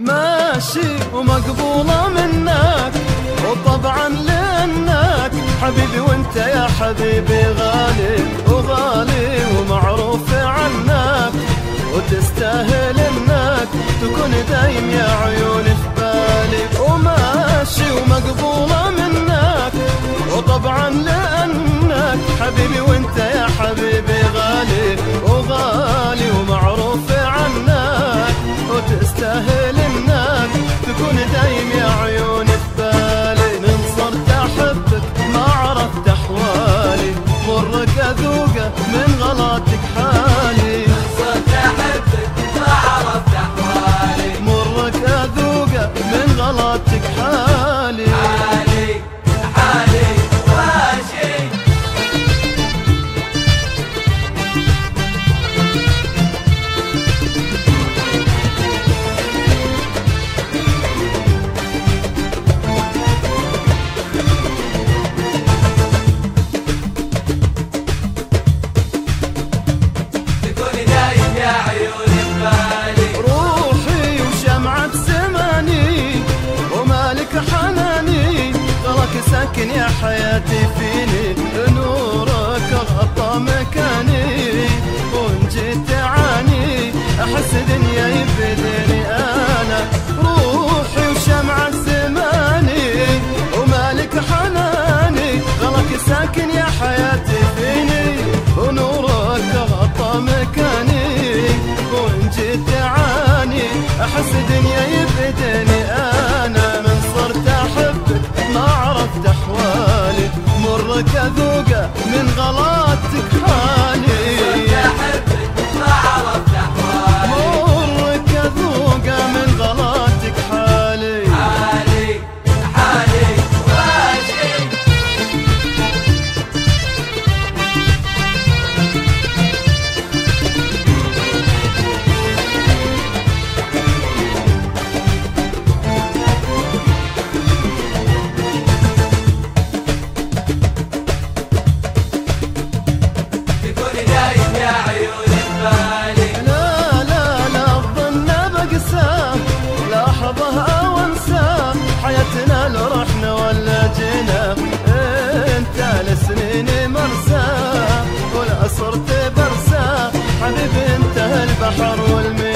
ماشي ومقبولة منك وطبعا لأنك حبيبي، وانت يا حبيبي غالي وغالي ومعروف عنك، وتستاهل انك تكون دايم يا عيوني في بالي. وماشي ومقبولة منك وطبعا لأنك حبيبي، وانت يا حبيبي غالي وغالي ومعروف عنك، وتستاهل انك تكون دايم يا عيوني في بالي. من صرت احبك ما عرفت احوالي، مرك اذوقه من غلطك حالي. من صرت احبك ما عرفت احوالي، مرك اذوقه من غلطك حالي. حالي حالي ماشي. روحي وشمعة زماني ومالك حناني، غلاك ساكن يا حياتي فيني، نورك غطى مكاني، وان جيت تعاني احس دنيا يبدني انا. روحي وشمعة زماني ومالك حناني، غلاك ساكن يا حياتي فيني، ونورك غطى مكاني، وان جيت تعاني احس دنيا يبدني انا. من صرت احبك ما عرفت احوالي، مرك اذوقه من غلطك حالي. صرت احبك ما عرفت احوالي، مرك اذوقه من غلطك حالي. حالي حالي ماشي. تكوني دايم يا عيوني ببالي، لا لا لا الظن بقساه، لحظة وانساه، حياتنا لو رحنا ولا جينا، انت لسنين مرساه، ولا صرت برساه، حبيبي انت البحر والمياه.